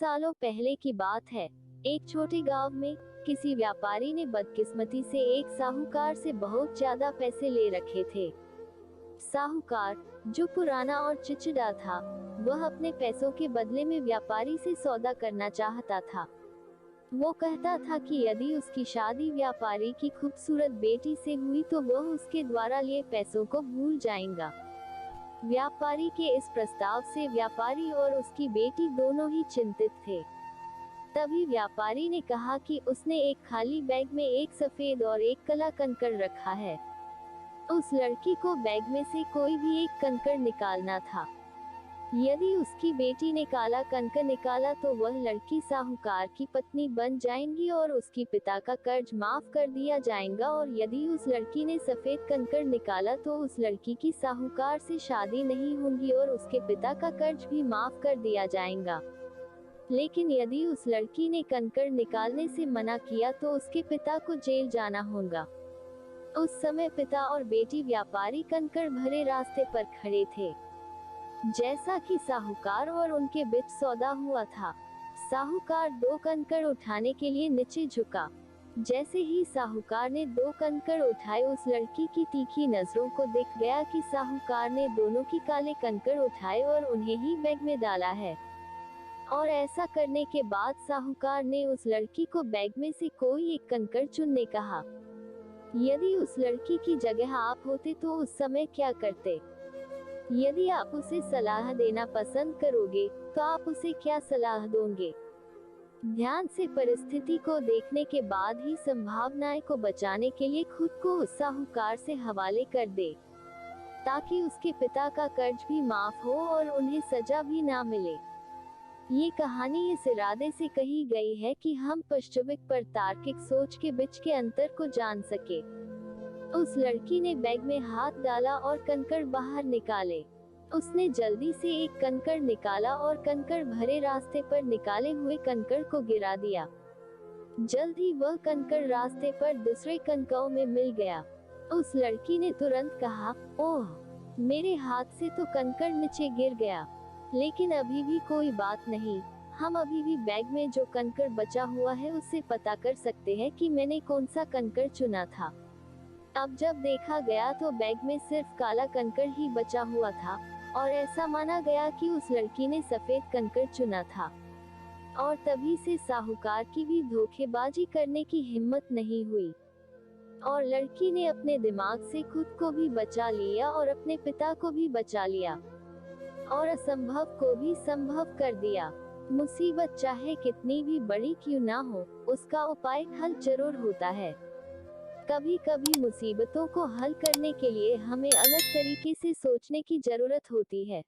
सालों पहले की बात है। एक छोटे गांव में किसी व्यापारी ने बदकिस्मती से एक साहूकार से बहुत ज्यादा पैसे ले रखे थे। साहूकार, जो पुराना और चिड़चिड़ा था, वह अपने पैसों के बदले में व्यापारी से सौदा करना चाहता था। वो कहता था कि यदि उसकी शादी व्यापारी की खूबसूरत बेटी से हुई तो वह उसके द्वारा लिए पैसों को भूल जाएगा। व्यापारी के इस प्रस्ताव से व्यापारी और उसकी बेटी दोनों ही चिंतित थे। तभी व्यापारी ने कहा कि उसने एक खाली बैग में एक सफेद और एक काला कंकड़ रखा है। उस लड़की को बैग में से कोई भी एक कंकड़ निकालना था। यदि उसकी बेटी ने काला कंकड़ निकाला तो वह लड़की साहूकार की पत्नी बन जाएगी और उसकी पिता का कर्ज माफ कर दिया जाएगा, और यदि उस लड़की ने सफेद कंकड़ निकाला तो उस लड़की की साहूकार से शादी नहीं होगी और उसके पिता का कर्ज भी माफ कर दिया जाएगा। लेकिन यदि उस लड़की ने कंकड़ निकालने से मना किया तो उसके पिता को जेल जाना होगा। उस समय पिता और बेटी व्यापारी कंकड़ भरे रास्ते पर खड़े थे। जैसा कि साहूकार और उनके बीच सौदा हुआ था, साहूकार 2 कंकड़ उठाने के लिए नीचे झुका। जैसे ही साहूकार ने 2 कंकड़ उठाए, उस लड़की की तीखी नजरों को दिख गया कि साहूकार ने दोनों की काले कंकड़ उठाए और उन्हें ही बैग में डाला है। और ऐसा करने के बाद साहूकार ने उस लड़की को बैग में से कोई एक कंकड़ चुनने कहा। यदि उस लड़की की जगह आप होते तो उस समय क्या करते? यदि आप उसे सलाह देना पसंद करोगे, तो आप उसे क्या सलाह दोगे? ध्यान से परिस्थिति को देखने के बाद ही संभावनाएं को बचाने के लिए खुद को उस साहूकार से हवाले कर दे, ताकि उसके पिता का कर्ज भी माफ हो और उन्हें सजा भी ना मिले। ये कहानी इस इरादे से कही गई है कि हम वास्तविक पर तार्किक सोच के बीच के अंतर को जान सके। उस लड़की ने बैग में हाथ डाला और कंकड़ बाहर निकाले। उसने जल्दी से एक कंकड़ निकाला और कंकड़ भरे रास्ते पर निकाले हुए कंकड़ को गिरा दिया। जल्द ही वह कंकड़ रास्ते पर दूसरे कंकड़ों में मिल गया। उस लड़की ने तुरंत कहा, ओह, मेरे हाथ से तो कंकड़ नीचे गिर गया। लेकिन अभी भी कोई बात नहीं, हम अभी भी बैग में जो कंकड़ बचा हुआ है उससे पता कर सकते हैं कि मैंने कौन सा कंकड़ चुना था। अब जब देखा गया तो बैग में सिर्फ काला कंकड़ ही बचा हुआ था, और ऐसा माना गया कि उस लड़की ने सफेद कंकड़ चुना था। और तभी से साहूकार की भी धोखेबाजी करने की हिम्मत नहीं हुई, और लड़की ने अपने दिमाग से खुद को भी बचा लिया और अपने पिता को भी बचा लिया, और असंभव को भी संभव कर दिया। मुसीबत चाहे कितनी भी बड़ी क्यों ना हो, उसका उपाय हल जरूर होता है। कभी कभी मुसीबतों को हल करने के लिए हमें अलग तरीके से सोचने की जरूरत होती है।